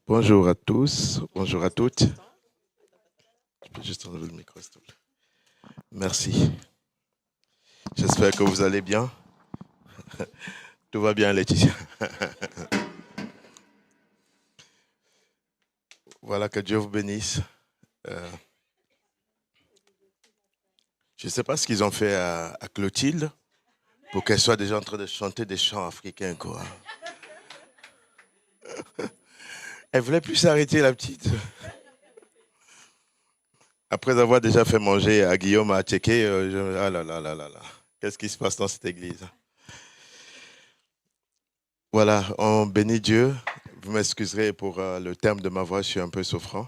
Bonjour à tous, bonjour à toutes. Je peux juste enlever le micro, s'il te plaît. Merci. J'espère que vous allez bien. Tout va bien, Laetitia. Voilà, que Dieu vous bénisse. Euh, je ne sais pas ce qu'ils ont fait à Clotilde pour qu'elle soit déjà en train de chanter des chants africains, quoi. Elle voulait plus s'arrêter, la petite. Après avoir déjà fait manger à Guillaume à Tchéké, ah là là là là là. Qu'est-ce qui se passe dans cette église? Voilà, on bénit Dieu. Vous m'excuserez pour le terme de ma voix, je suis un peu souffrant.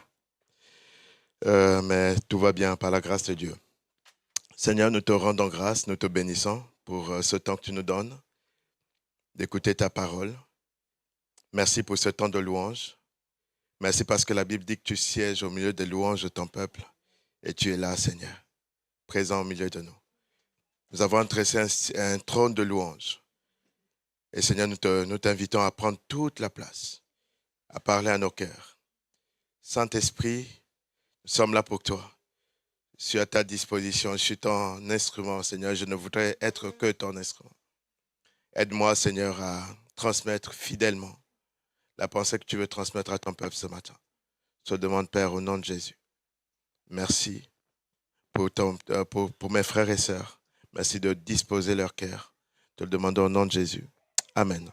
Mais tout va bien par la grâce de Dieu. Seigneur, nous te rendons grâce, nous te bénissons pour ce temps que tu nous donnes d'écouter ta parole. Merci pour ce temps de louange. Merci parce que la Bible dit que tu sièges au milieu des louanges de ton peuple et tu es là, Seigneur, présent au milieu de nous. Nous avons dressé un trône de louange. Et Seigneur, nous t'invitons à prendre toute la place, à parler à nos cœurs. Saint-Esprit, nous sommes là pour toi. Je suis à ta disposition, je suis ton instrument, Seigneur. Je ne voudrais être que ton instrument. Aide-moi, Seigneur, à transmettre fidèlement la pensée que tu veux transmettre à ton peuple ce matin. Je te demande, Père, au nom de Jésus. Merci pour mes frères et sœurs. Merci de disposer leur cœur. Te le demandons au nom de Jésus. Amen.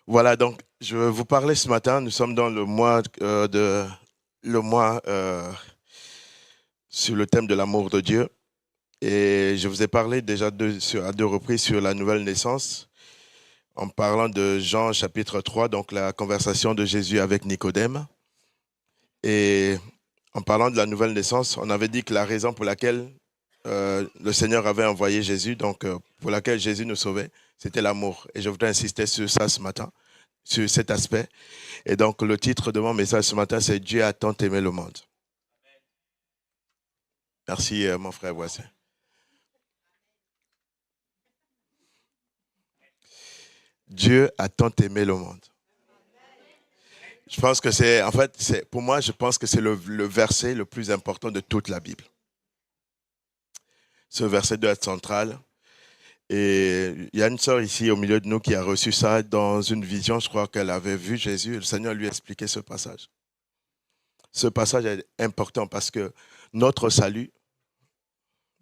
Voilà, donc, je vais vous parler ce matin. Nous sommes dans le mois sur le thème de l'amour de Dieu. Et je vous ai parlé déjà à deux reprises sur la nouvelle naissance, en parlant de Jean chapitre 3, donc la conversation de Jésus avec Nicodème. Et en parlant de la nouvelle naissance, on avait dit que la raison pour laquelle le Seigneur avait envoyé Jésus, donc pour laquelle Jésus nous sauvait, c'était l'amour. Et je voudrais insister sur ça ce matin, sur cet aspect. Et donc le titre de mon message ce matin, c'est « Dieu a tant aimé le monde ». Merci mon frère Voisin. Dieu a tant aimé le monde. Je pense que pour moi, je pense que c'est le verset le plus important de toute la Bible. Ce verset doit être central. Et il y a une sœur ici au milieu de nous qui a reçu ça dans une vision. Je crois qu'elle avait vu Jésus et le Seigneur lui a expliqué ce passage. Ce passage est important parce que notre salut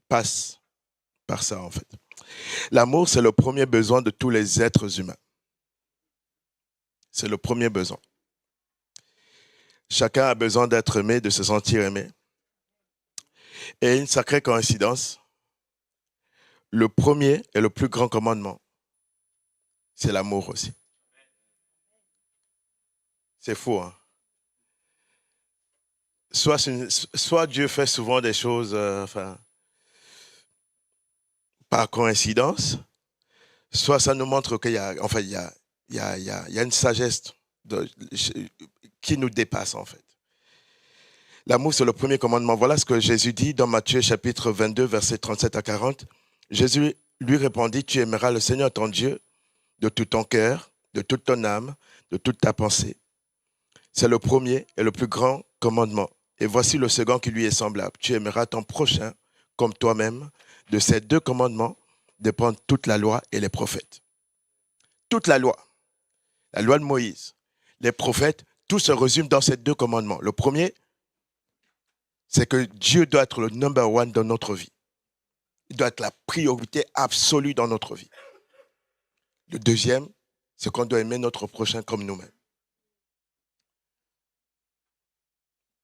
passe par ça, en fait. L'amour, c'est le premier besoin de tous les êtres humains. C'est le premier besoin. Chacun a besoin d'être aimé, de se sentir aimé. Et une sacrée coïncidence, le premier et le plus grand commandement, c'est l'amour aussi. C'est fou, hein? Soit Dieu fait souvent des choses par coïncidence, soit ça nous montre qu'il y a, il y a une sagesse qui nous dépasse, en fait. L'amour, c'est le premier commandement. Voilà ce que Jésus dit dans Matthieu chapitre 22, versets 37 à 40. Jésus lui répondit, tu aimeras le Seigneur ton Dieu de tout ton cœur, de toute ton âme, de toute ta pensée. C'est le premier et le plus grand commandement. Et voici le second qui lui est semblable. Tu aimeras ton prochain comme toi-même. De ces deux commandements dépendent toute la loi et les prophètes. Toute la loi de Moïse, les prophètes, tout se résume dans ces deux commandements. Le premier, c'est que Dieu doit être le number one dans notre vie. Il doit être la priorité absolue dans notre vie. Le deuxième, c'est qu'on doit aimer notre prochain comme nous-mêmes.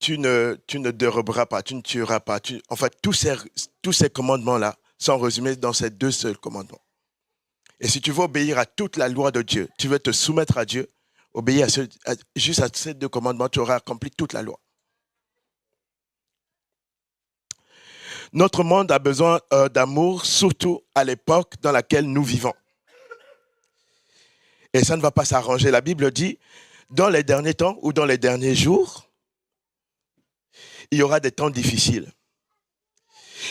Tu ne déroberas pas, tu ne tueras pas. En fait, tous ces commandements-là sont résumés dans ces deux seuls commandements. Et si tu veux obéir à toute la loi de Dieu, tu veux te soumettre à Dieu, obéir juste à ces deux commandements, tu auras accompli toute la loi. Notre monde a besoin d'amour, surtout à l'époque dans laquelle nous vivons. Et ça ne va pas s'arranger. La Bible dit, dans les derniers temps ou dans les derniers jours, il y aura des temps difficiles.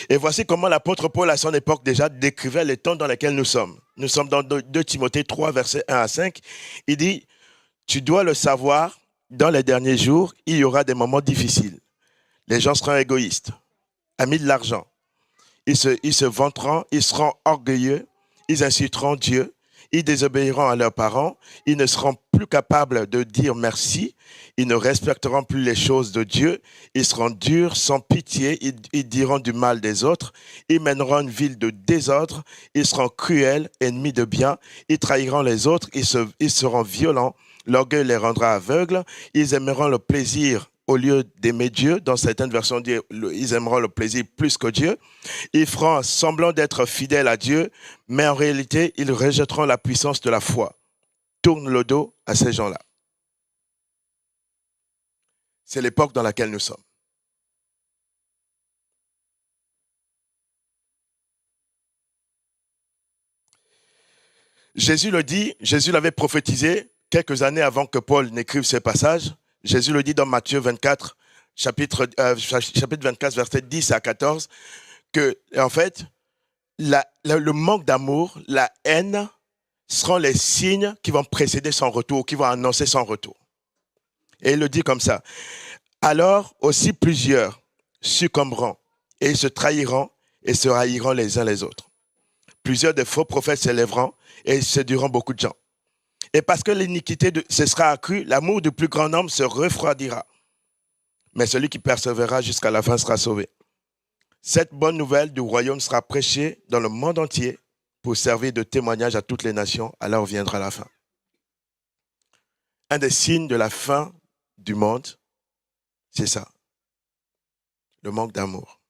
Et voici comment l'apôtre Paul, à son époque déjà, décrivait les temps dans lesquels nous sommes. Nous sommes dans 2 Timothée 3, versets 1 à 5. Il dit, Tu dois le savoir, dans les derniers jours, il y aura des moments difficiles. Les gens seront égoïstes, amis de l'argent. Ils se vanteront, ils seront orgueilleux, ils insulteront Dieu, ils désobéiront à leurs parents, ils ne seront plus capables de dire merci, ils ne respecteront plus les choses de Dieu, ils seront durs, sans pitié, ils diront du mal des autres, ils mèneront une ville de désordre, ils seront cruels, ennemis de bien, ils trahiront les autres, ils seront violents, l'orgueil les rendra aveugles, ils aimeront le plaisir au lieu d'aimer Dieu. Dans certaines versions, ils aimeront le plaisir plus que Dieu. Ils feront semblant d'être fidèles à Dieu, mais en réalité, ils rejetteront la puissance de la foi. Tourne le dos à ces gens-là. C'est l'époque dans laquelle nous sommes. Jésus le dit, Jésus l'avait prophétisé quelques années avant que Paul n'écrive ces passages. Jésus le dit dans Matthieu 24, chapitre 24, versets 10 à 14, que, en fait, le manque d'amour, la haine, seront les signes qui vont précéder son retour, qui vont annoncer son retour. Et il le dit comme ça. Alors aussi plusieurs succomberont et ils se trahiront et se haïront les uns les autres. Plusieurs de faux prophètes s'élèveront et ils séduiront beaucoup de gens. Et parce que l'iniquité se sera accrue, l'amour du plus grand nombre se refroidira. Mais celui qui persévérera jusqu'à la fin sera sauvé. Cette bonne nouvelle du royaume sera prêchée dans le monde entier pour servir de témoignage à toutes les nations. Alors viendra la fin. Un des signes de la fin du monde, c'est ça. Le manque d'amour.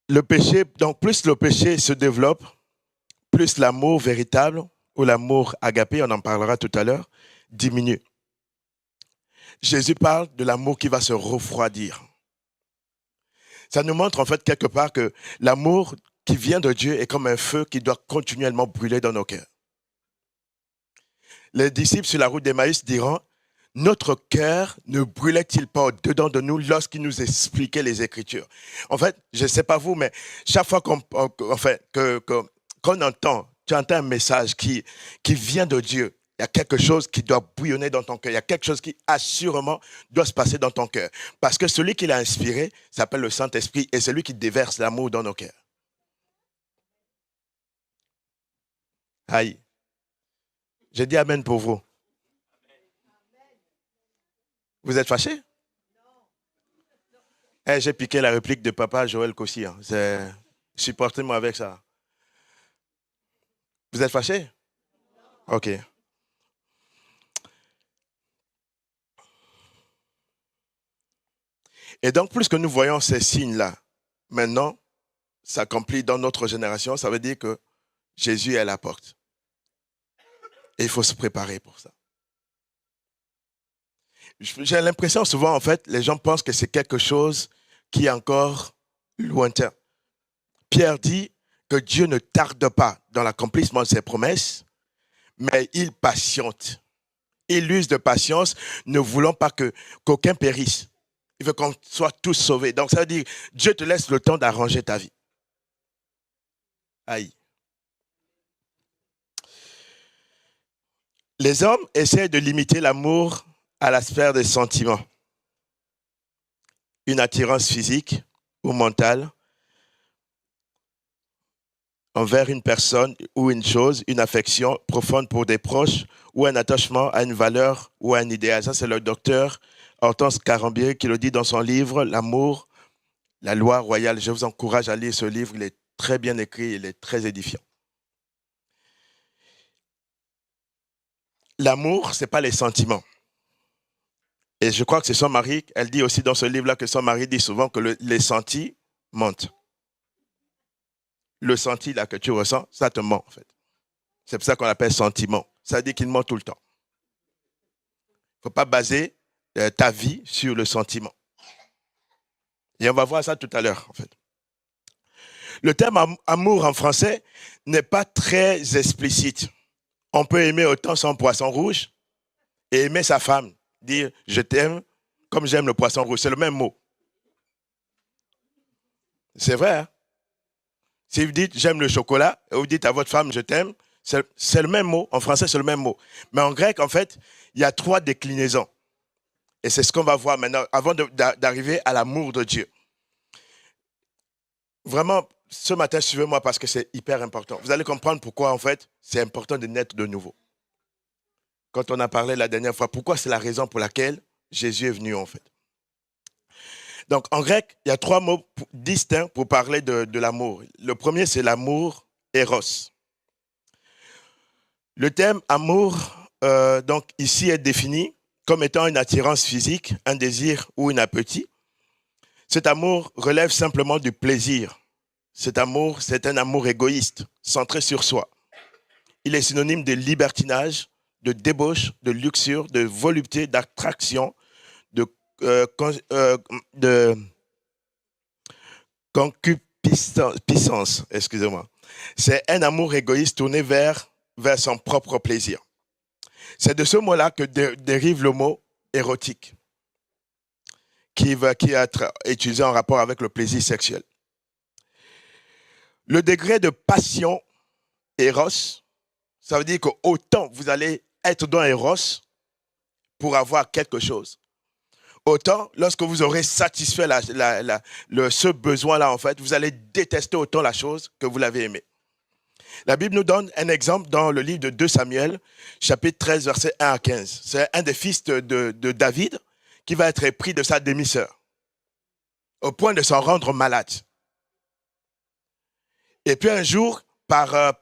Le péché, donc plus le péché se développe, plus l'amour véritable ou l'amour agapé, on en parlera tout à l'heure, diminue. Jésus parle de l'amour qui va se refroidir. Ça nous montre en fait quelque part que l'amour qui vient de Dieu est comme un feu qui doit continuellement brûler dans nos cœurs. Les disciples sur la route d'Emmaüs diront, notre cœur ne brûlait-il pas au-dedans de nous lorsqu'il nous expliquait les Écritures? En fait, je ne sais pas vous, mais chaque fois qu'on entend, tu entends un message qui vient de Dieu, il y a quelque chose qui doit bouillonner dans ton cœur. Il y a quelque chose qui, assurément, doit se passer dans ton cœur. Parce que celui qui l'a inspiré s'appelle le Saint-Esprit et c'est lui qui déverse l'amour dans nos cœurs. Aïe. J'ai dit amen pour vous. Vous êtes fâchés? Eh, j'ai piqué la réplique de papa Joël Kossi. Hein. Supportez-moi avec ça. Vous êtes fâchés? Ok. Et donc, plus que nous voyons ces signes-là, maintenant, s'accomplit dans notre génération, ça veut dire que Jésus est à la porte. Et il faut se préparer pour ça. J'ai l'impression souvent, en fait, les gens pensent que c'est quelque chose qui est encore lointain. Pierre dit que Dieu ne tarde pas dans l'accomplissement de ses promesses, mais il patiente. Il use de patience, ne voulant pas qu'aucun périsse. Il veut qu'on soit tous sauvés. Donc ça veut dire, Dieu te laisse le temps d'arranger ta vie. Aïe. Les hommes essaient de limiter l'amour à la sphère des sentiments. Une attirance physique ou mentale envers une personne ou une chose, une affection profonde pour des proches ou un attachement à une valeur ou à un idéal. Ça, c'est le docteur Hortense Carambier qui le dit dans son livre « L'amour, la loi royale ». Je vous encourage à lire ce livre, il est très bien écrit, il est très édifiant. L'amour, ce n'est pas les sentiments. Et je crois que c'est son mari, elle dit aussi dans ce livre-là que son mari dit souvent que les sentis mentent. Le senti là que tu ressens, ça te ment en fait. C'est pour ça qu'on l'appelle sentiment. Ça dit qu'il ment tout le temps. Il ne faut pas baser ta vie sur le sentiment. Et on va voir ça tout à l'heure en fait. Le terme amour en français n'est pas très explicite. On peut aimer autant son poisson rouge et aimer sa femme. Dire je t'aime comme j'aime le poisson rouge. C'est le même mot. C'est vrai. Hein? Si vous dites j'aime le chocolat et vous dites à votre femme je t'aime, C'est le même mot. En français, c'est le même mot. Mais en grec, en fait, il y a 3 déclinaisons. Et c'est ce qu'on va voir maintenant, avant d'arriver à l'amour de Dieu. Vraiment, ce matin, suivez-moi parce que c'est hyper important. Vous allez comprendre pourquoi, en fait, c'est important de naître de nouveau. Quand on a parlé la dernière fois, pourquoi c'est la raison pour laquelle Jésus est venu, en fait. Donc, en grec, il y a 3 mots distincts pour parler de l'amour. Le premier, c'est l'amour éros. Le terme amour, donc, ici est défini comme étant une attirance physique, un désir ou un appétit. Cet amour relève simplement du plaisir. Cet amour, c'est un amour égoïste, centré sur soi. Il est synonyme de libertinage, de débauche, de luxure, de volupté, d'attraction, de concupiscence, excusez-moi. C'est un amour égoïste tourné vers son propre plaisir. C'est de ce mot-là que dérive le mot érotique, qui est utilisé en rapport avec le plaisir sexuel. Le degré de passion éros, ça veut dire qu'autant vous allez être dans éros pour avoir quelque chose, autant lorsque vous aurez satisfait ce besoin-là, en fait, vous allez détester autant la chose que vous l'avez aimée. La Bible nous donne un exemple dans le livre de 2 Samuel, chapitre 13, versets 1 à 15. C'est un des fils de David qui va être épris de sa demi-sœur, au point de s'en rendre malade. Et puis un jour, par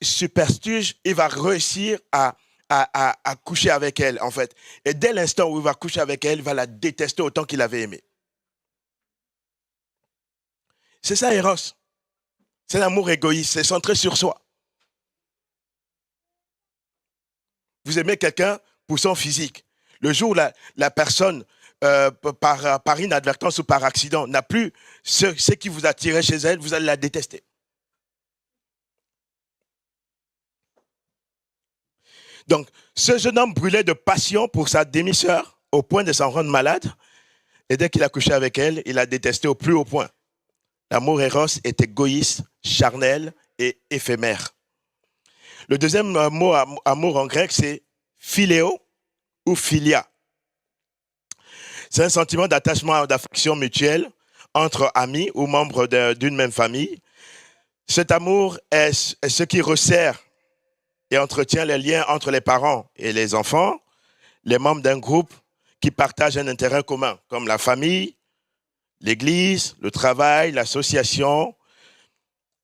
superstice, il va réussir à coucher avec elle, en fait. Et dès l'instant où il va coucher avec elle, il va la détester autant qu'il avait aimé. C'est ça, Eros. C'est l'amour égoïste, c'est centré sur soi. Vous aimez quelqu'un pour son physique. Le jour où la personne, par inadvertance ou par accident, n'a plus ce qui vous attirait chez elle, vous allez la détester. Donc, ce jeune homme brûlait de passion pour sa demi-sœur au point de s'en rendre malade. Et dès qu'il a couché avec elle, il l'a détestée au plus haut point. L'amour éros est égoïste, charnel et éphémère. Le deuxième mot amour en grec, c'est philéo ou philia. C'est un sentiment d'attachement, d'affection mutuelle entre amis ou membres d'une même famille. Cet amour est ce qui resserre et entretient les liens entre les parents et les enfants, les membres d'un groupe qui partagent un intérêt commun, comme la famille, l'église, le travail, l'association.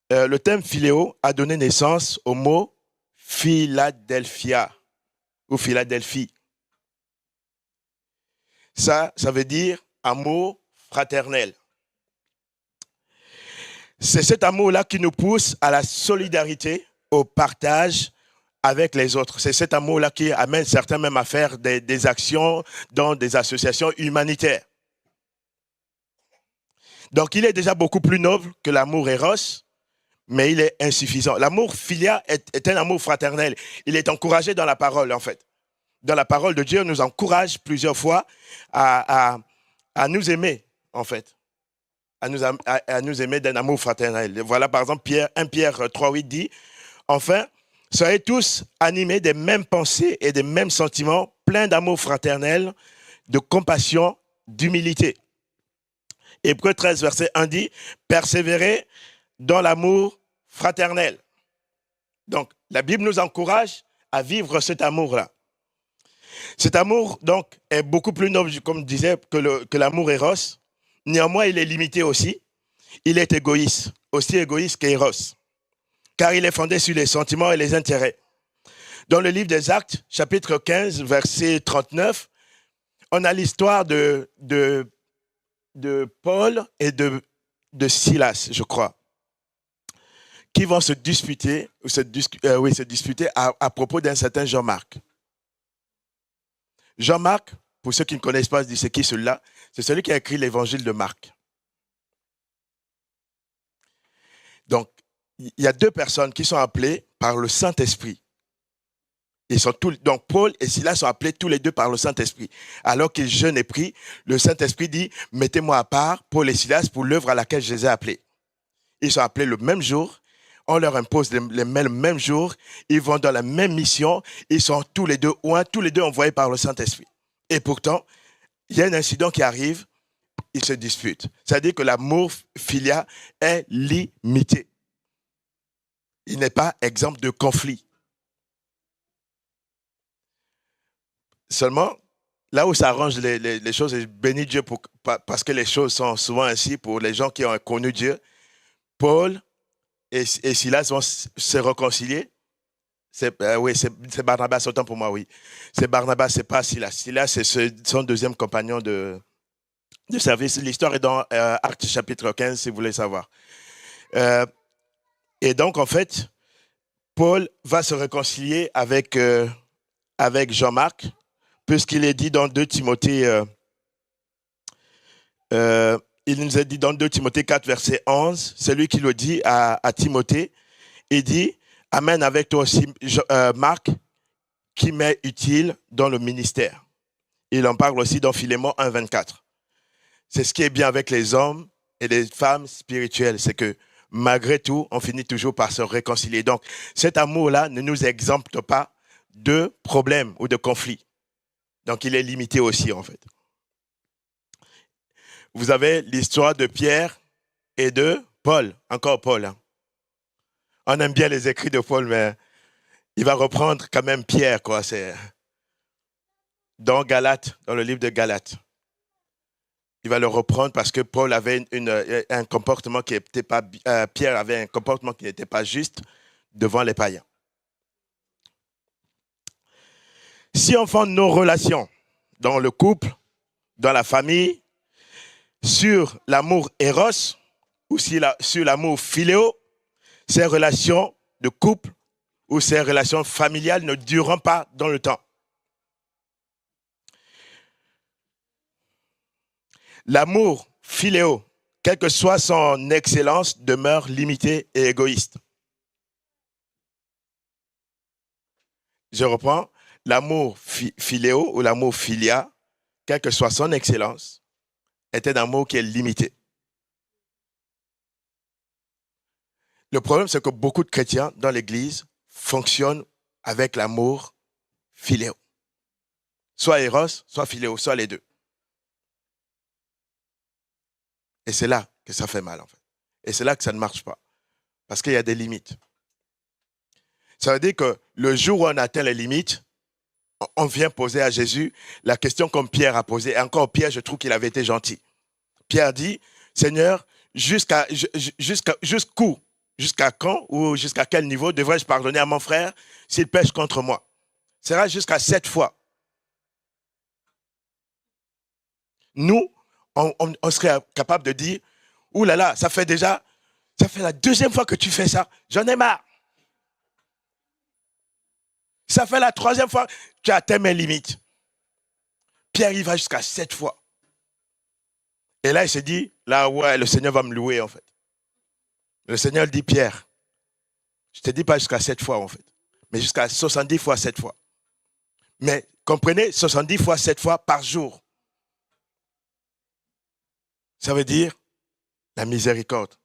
Le thème philéo a donné naissance au mot Philadelphia ou Philadelphie. Ça veut dire amour fraternel. C'est cet amour-là qui nous pousse à la solidarité, au partage avec les autres. C'est cet amour-là qui amène certains même à faire des actions dans des associations humanitaires. Donc, il est déjà beaucoup plus noble que l'amour éros, mais il est insuffisant. L'amour philia est un amour fraternel. Il est encouragé dans la parole, en fait. Dans la parole de Dieu, nous encourage plusieurs fois à nous aimer, en fait. À nous aimer d'un amour fraternel. Voilà, par exemple, 1 Pierre 3,8 dit « Enfin, soyez tous animés des mêmes pensées et des mêmes sentiments, pleins d'amour fraternel, de compassion, d'humilité. » Hébreux 13, verset 1 dit « Persévérez dans l'amour fraternel. » Donc, la Bible nous encourage à vivre cet amour-là. Cet amour, donc, est beaucoup plus noble, comme je disais, que l'amour éros. Néanmoins, il est limité aussi. Il est égoïste, aussi égoïste qu'éros, car il est fondé sur les sentiments et les intérêts. Dans le livre des Actes, chapitre 15, verset 39, on a l'histoire de Paul et de Silas, je crois, qui vont se disputer à propos d'un certain Jean-Marc. Jean-Marc, pour ceux qui ne connaissent pas, c'est qui celui-là? C'est celui qui a écrit l'évangile de Marc. Donc, il y a 2 personnes qui sont appelées par le Saint-Esprit. Donc, Paul et Silas sont appelés tous les 2 par le Saint-Esprit. Alors qu'ils jeûnent et prient, le Saint-Esprit dit « Mettez-moi à part, Paul et Silas, pour l'œuvre à laquelle je les ai appelés. » Ils sont appelés le même jour. on leur impose les mains le même jour, ils vont dans la même mission, ils sont tous les deux envoyés par le Saint-Esprit. Et pourtant, il y a un incident qui arrive, ils se disputent. C'est-à-dire que l'amour filial est limité. Il n'est pas exemple de conflit. Seulement, là où ça arrange les choses, et je bénis Dieu parce que les choses sont souvent ainsi pour les gens qui ont connu Dieu. Paul et Silas vont se réconcilier. Oui, c'est Barnabas, autant pour moi, oui. C'est Barnabas, c'est pas Silas. Silas, c'est son deuxième compagnon de service. L'histoire est dans Actes chapitre 15, si vous voulez savoir. Et donc, en fait, Paul va se réconcilier avec Jean-Marc, puisqu'il est dit dans 2 Timothée, il nous a dit dans 2 Timothée 4, verset 11, c'est lui qui le dit à Timothée, il dit, amène avec toi aussi Marc, qui m'est utile dans le ministère. Il en parle aussi dans Philémon 1, 24. C'est ce qui est bien avec les hommes et les femmes spirituelles, c'est que malgré tout, on finit toujours par se réconcilier. Donc, cet amour-là ne nous exempte pas de problèmes ou de conflits. Donc, il est limité aussi, en fait. Vous avez l'histoire de Pierre et de Paul, encore Paul. Hein. On aime bien les écrits de Paul, mais il va reprendre quand même Pierre, quoi. C'est dans Galates, dans le livre de Galates. Il va le reprendre parce que Paul avait un comportement qui n'était pas... Pierre avait un comportement qui n'était pas juste devant les païens. Si on fonde nos relations dans le couple, dans la famille, sur l'amour éros ou sur l'amour philéo, ces relations de couple ou ces relations familiales ne dureront pas dans le temps. L'amour philéo, quelle que soit son excellence, demeure limité et égoïste. Je reprends, l'amour philéo ou l'amour philia, quelle que soit son excellence, est un amour qui est limité. Le problème, c'est que beaucoup de chrétiens dans l'Église fonctionnent avec l'amour philéo. Soit éros, soit philéo, soit les deux. Et c'est là que ça fait mal, en fait. Et c'est là que ça ne marche pas. Parce qu'il y a des limites. Ça veut dire que le jour où on atteint les limites, on vient poser à Jésus la question comme Pierre a posé. Et encore Pierre, je trouve qu'il avait été gentil. Pierre dit, Seigneur, jusqu'où, jusqu'à quand ou jusqu'à quel niveau devrais-je pardonner à mon frère s'il pêche contre moi? Sera jusqu'à 7 fois. Nous, on serait capable de dire, ouh là là, ça fait la 2e fois que tu fais ça, j'en ai marre. Ça fait la 3e fois que tu as atteint mes limites. Pierre, il va jusqu'à 7 fois. Et là, il se dit, là, ouais, le Seigneur va me louer, en fait. Le Seigneur dit, Pierre, je ne te dis pas jusqu'à 7 fois, en fait, mais jusqu'à 70 fois 7 fois. Mais comprenez, 70 fois 7 fois par jour. Ça veut dire la miséricorde.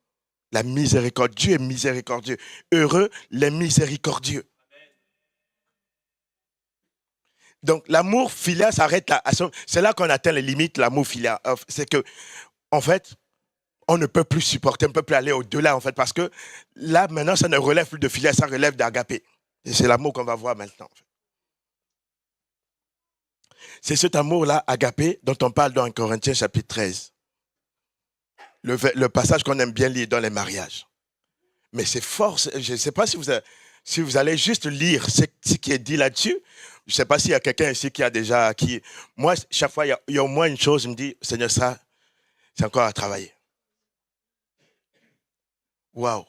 La miséricorde. Dieu est miséricordieux. Heureux les miséricordieux. Donc, l'amour filial s'arrête là. C'est là qu'on atteint les limites, l'amour filial. C'est que, en fait, on ne peut plus supporter, on ne peut plus aller au-delà, en fait, parce que là, maintenant, ça ne relève plus de filial, ça relève d'agapé. Et c'est l'amour qu'on va voir maintenant. En fait. C'est cet amour-là, agapé, dont on parle dans 1 Corinthiens chapitre 13. Le passage qu'on aime bien lire dans les mariages. Mais c'est fort. Je ne sais pas si vous allez juste lire ce qui est dit là-dessus. Je ne sais pas s'il y a quelqu'un ici qui a déjà... Moi, chaque fois, il y a au moins une chose, je me dis, Seigneur, ça, c'est encore à travailler. Waouh!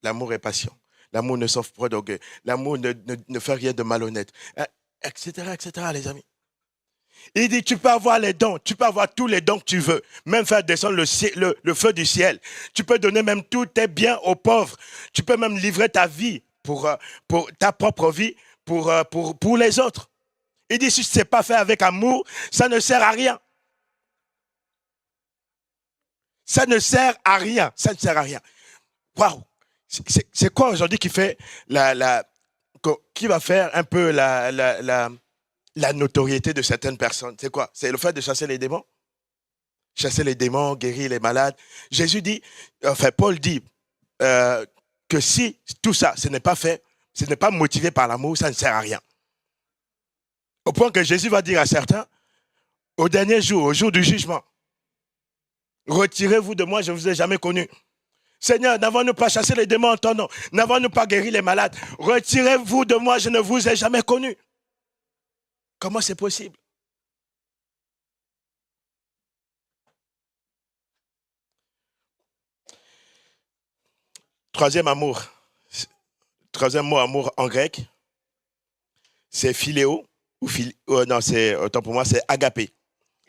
L'amour est patient. L'amour ne s'offre pas d'orgueil. L'amour ne fait rien de malhonnête. Etc., etc., les amis. Il dit, tu peux avoir les dons, tu peux avoir tous les dons que tu veux, même faire descendre le feu du ciel. Tu peux donner même tous tes biens aux pauvres. Tu peux même livrer ta vie, pour ta propre vie, pour les autres. Il dit, si ce n'est pas fait avec amour, ça ne sert à rien. Ça ne sert à rien. Ça ne sert à rien. Waouh! C'est quoi aujourd'hui qui fait qui va faire un peu la notoriété de certaines personnes? C'est quoi? C'est le fait de chasser les démons? Chasser les démons, guérir les malades. Jésus dit, enfin Paul dit que si tout ça, ce n'est pas fait, ce n'est pas motivé par l'amour, ça ne sert à rien. Au point que Jésus va dire à certains, au dernier jour, au jour du jugement, retirez-vous de moi, je ne vous ai jamais connu. Seigneur, n'avons-nous pas chassé les démons en ton nom? N'avons-nous pas guéri les malades? Retirez-vous de moi, je ne vous ai jamais connu. Comment c'est possible? Troisième amour. Troisième mot amour en grec, c'est philéo, non, autant pour moi, c'est agapé.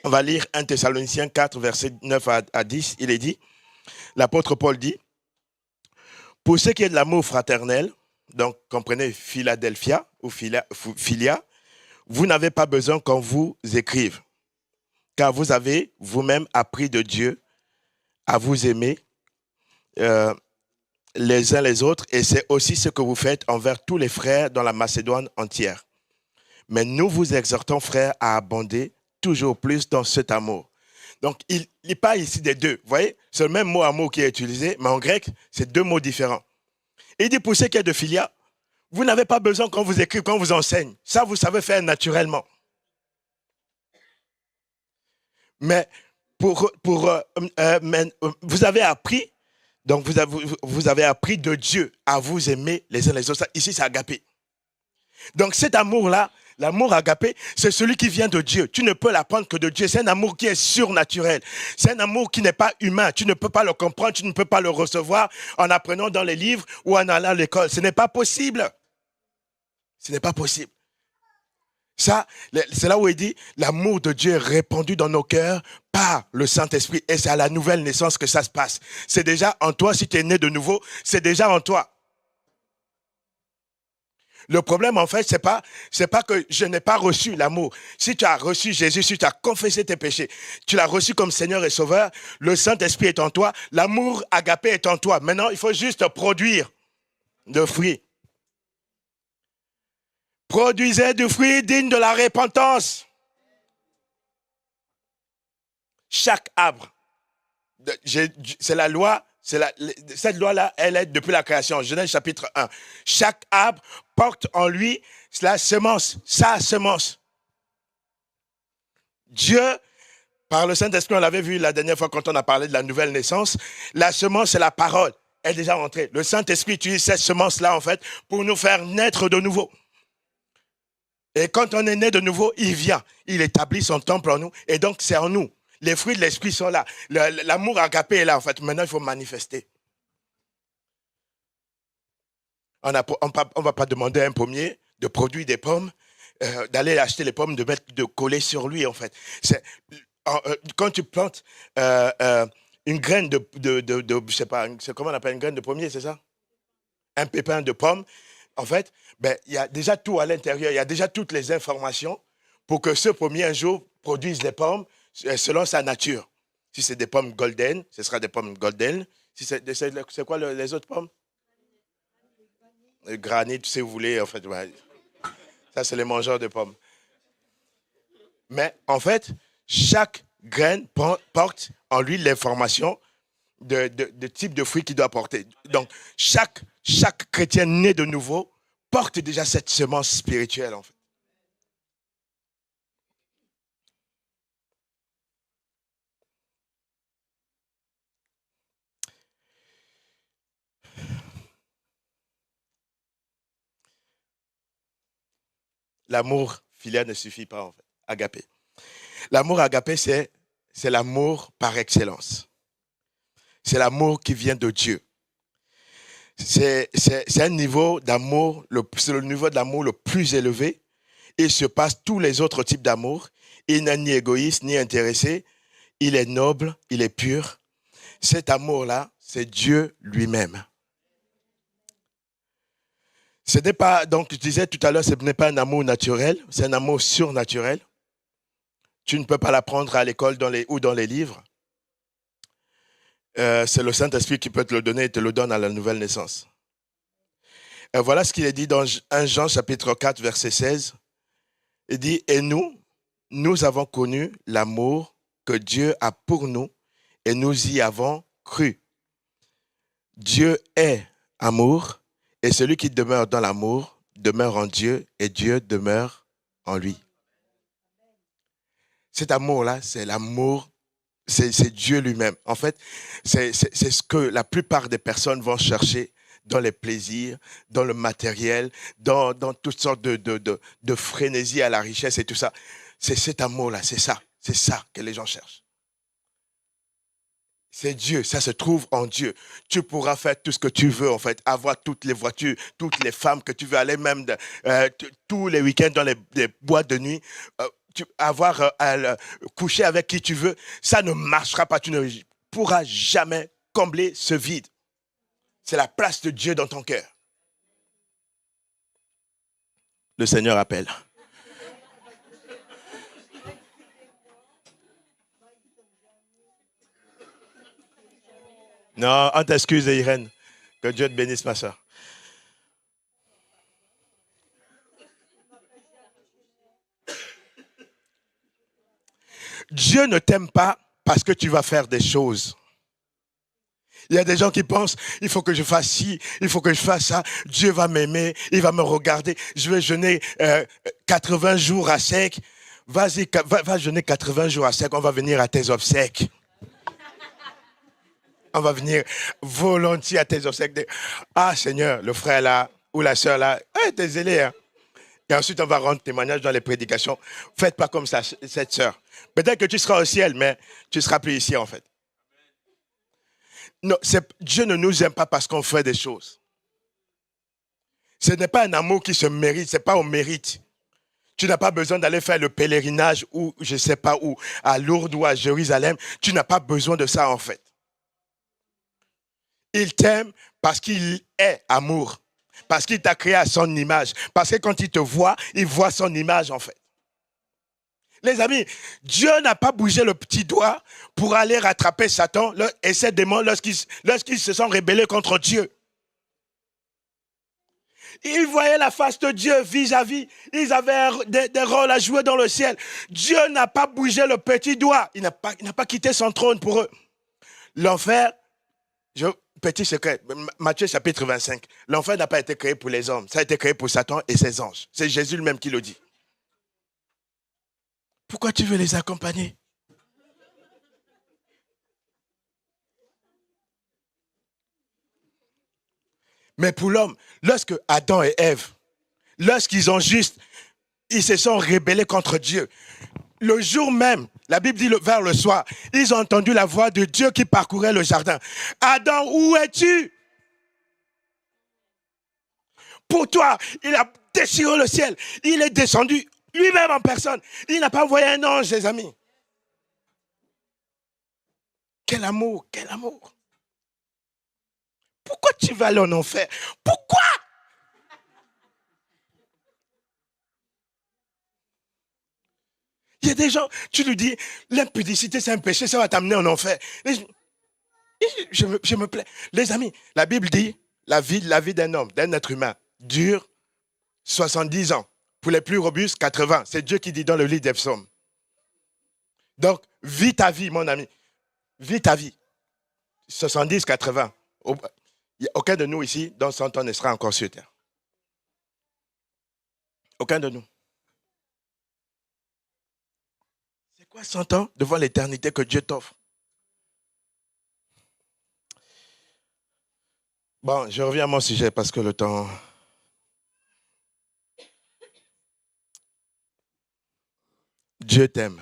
On va lire 1 Thessaloniciens 4, versets 9 à 10. Il est dit, l'apôtre Paul dit, pour ce qui est de l'amour fraternel, donc comprenez Philadelphia ou Philia, vous n'avez pas besoin qu'on vous écrive, car vous avez vous-même appris de Dieu à vous aimer les uns les autres, et c'est aussi ce que vous faites envers tous les frères dans la Macédoine entière. Mais nous vous exhortons, frères, à abonder toujours plus dans cet amour. Donc, il parle ici des deux. Vous voyez, c'est le même mot amour qui est utilisé, mais en grec, c'est deux mots différents. Il dit, pour ce qui est de philia, vous n'avez pas besoin qu'on vous écrive, qu'on vous enseigne. Ça, vous savez faire naturellement. Mais vous avez appris, donc vous avez appris de Dieu à vous aimer les uns les autres. Ici, c'est agapé. Donc, cet amour-là, l'amour agapé, c'est celui qui vient de Dieu. Tu ne peux l'apprendre que de Dieu. C'est un amour qui est surnaturel. C'est un amour qui n'est pas humain. Tu ne peux pas le comprendre, tu ne peux pas le recevoir en apprenant dans les livres ou en allant à l'école. Ce n'est pas possible. Ce n'est pas possible. Ça, c'est là où il dit, l'amour de Dieu est répandu dans nos cœurs par le Saint-Esprit. Et c'est à la nouvelle naissance que ça se passe. C'est déjà en toi, si tu es né de nouveau, c'est déjà en toi. Le problème, en fait, c'est pas que je n'ai pas reçu l'amour. Si tu as reçu Jésus, si tu as confessé tes péchés, tu l'as reçu comme Seigneur et Sauveur, le Saint-Esprit est en toi, l'amour agapé est en toi. Maintenant, il faut juste produire de fruits. Produisez du fruit digne de la repentance. Chaque arbre, c'est la loi, cette loi-là, elle est depuis la création. Genèse chapitre 1. Chaque arbre porte en lui la semence, sa semence. Dieu, par le Saint-Esprit, on l'avait vu la dernière fois quand on a parlé de la nouvelle naissance, la semence, c'est la parole. Elle est déjà rentrée. Le Saint-Esprit utilise cette semence-là, en fait, pour nous faire naître de nouveau. Et quand on est né de nouveau, il vient. Il établit son temple en nous. Et donc, c'est en nous. Les fruits de l'esprit sont là. L'amour agapé est là, en fait. Maintenant, il faut manifester. On ne va pas demander à un pommier de produire des pommes, d'aller acheter les pommes, de coller sur lui, en fait. Quand tu plantes une graine je sais pas, comment on appelle une graine de pommier, c'est ça? Un pépin de pomme. En fait, il y a déjà tout à l'intérieur. Il y a déjà toutes les informations pour que ce pommier, un jour, produise les pommes selon sa nature. Si c'est des pommes golden, ce sera des pommes golden. Si c'est quoi les autres pommes? Granit, si vous voulez, en fait. Ouais. Ça, c'est les mangeurs de pommes. Mais, en fait, chaque graine porte en lui l'information de type de fruit qu'il doit porter. Donc, chaque chrétien né de nouveau porte déjà cette semence spirituelle, en fait. L'amour filial ne suffit pas, en fait. Agapé. L'amour agapé, c'est l'amour par excellence. C'est l'amour qui vient de Dieu. C'est un niveau d'amour, c'est le niveau de l'amour le plus élevé. Il surpasse tous les autres types d'amour. Il n'est ni égoïste, ni intéressé. Il est noble, il est pur. Cet amour-là, c'est Dieu lui-même. Ce n'est pas, donc je disais tout à l'heure, ce n'est pas un amour naturel, c'est un amour surnaturel. Tu ne peux pas l'apprendre à l'école ou dans les livres. c'est le Saint-Esprit qui peut te le donner et te le donne à la nouvelle naissance. Voilà ce qu'il est dit dans 1 Jean chapitre 4, verset 16. Il dit, et nous avons connu l'amour que Dieu a pour nous et nous y avons cru. Dieu est amour et celui qui demeure dans l'amour demeure en Dieu et Dieu demeure en lui. Cet amour-là, c'est l'amour, c'est Dieu lui-même. En fait, c'est ce que la plupart des personnes vont chercher dans les plaisirs, dans le matériel, dans toutes sortes de frénésie à la richesse et tout ça. C'est cet amour-là, c'est ça que les gens cherchent. C'est Dieu, ça se trouve en Dieu. Tu pourras faire tout ce que tu veux, en fait, avoir toutes les voitures, toutes les femmes que tu veux, aller même tous les week-ends dans les boîtes de nuit, coucher avec qui tu veux. Ça ne marchera pas, tu ne pourras jamais combler ce vide. C'est la place de Dieu dans ton cœur. Le Seigneur appelle. Non, on t'excuse, Irène. Que Dieu te bénisse, ma soeur. Dieu ne t'aime pas parce que tu vas faire des choses. Il y a des gens qui pensent, il faut que je fasse ci, il faut que je fasse ça. Dieu va m'aimer, il va me regarder. Je vais jeûner 80 jours à sec. Vas-y, va jeûner 80 jours à sec, on va venir à tes obsèques. On va venir volontiers à tes obsèques. Ah Seigneur, le frère là, ou la sœur là, t'es zélé. Hein? Et ensuite, on va rendre témoignage dans les prédications. Faites pas comme ça, cette sœur. Peut-être que tu seras au ciel, mais tu ne seras plus ici en fait. Non, Dieu ne nous aime pas parce qu'on fait des choses. Ce n'est pas un amour qui se mérite, ce n'est pas au mérite. Tu n'as pas besoin d'aller faire le pèlerinage ou je ne sais pas où, à Lourdes ou à Jérusalem. Tu n'as pas besoin de ça en fait. Il t'aime parce qu'il est amour. Parce qu'il t'a créé à son image. Parce que quand il te voit, il voit son image en fait. Les amis, Dieu n'a pas bougé le petit doigt pour aller rattraper Satan et ses démons lorsqu'ils se sont rebellés contre Dieu. Ils voyaient la face de Dieu vis-à-vis. Ils avaient des rôles à jouer dans le ciel. Dieu n'a pas bougé le petit doigt. Il n'a pas quitté son trône pour eux. L'enfer, petit secret, Matthieu chapitre 25. L'enfer n'a pas été créé pour les hommes. Ça a été créé pour Satan et ses anges. C'est Jésus lui-même qui le dit. Pourquoi tu veux les accompagner? Mais pour l'homme, lorsque Adam et Ève, lorsqu'ils ils se sont rebellés contre Dieu, le jour même, la Bible dit vers le soir, ils ont entendu la voix de Dieu qui parcourait le jardin. Adam, où es-tu? Pour toi, il a déchiré le ciel. Il est descendu lui-même en personne. Il n'a pas envoyé un ange, les amis. Quel amour, quel amour. Pourquoi tu vas aller en enfer? Pourquoi? Il y a des gens, tu lui dis, l'impudicité c'est un péché, ça va t'amener en enfer. Je me plais. Les amis, la Bible dit, la vie d'un homme, d'un être humain, dure 70 ans. Pour les plus robustes, 80. C'est Dieu qui dit dans le livre des psaumes. Donc, vis ta vie, mon ami. Vis ta vie. 70, 80. Aucun de nous ici, dans 100 ans, ne sera encore sur terre. Aucun de nous. C'est quoi 100 ans devant l'éternité que Dieu t'offre? Bon, je reviens à mon sujet parce que le temps... Dieu t'aime.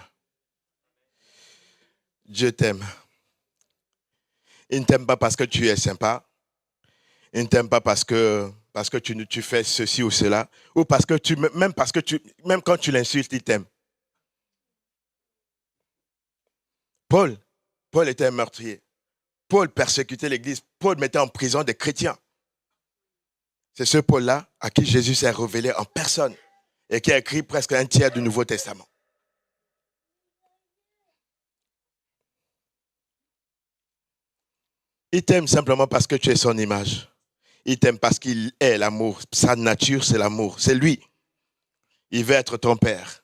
Dieu t'aime. Il ne t'aime pas parce que tu es sympa. Il ne t'aime pas parce que tu fais ceci ou cela. Ou parce que même quand tu l'insultes, il t'aime. Paul était un meurtrier. Paul persécutait l'église. Paul mettait en prison des chrétiens. C'est ce Paul-là à qui Jésus s'est révélé en personne et qui a écrit presque un tiers du Nouveau Testament. Il t'aime simplement parce que tu es son image. Il t'aime parce qu'il est l'amour. Sa nature, c'est l'amour. C'est lui. Il veut être ton père.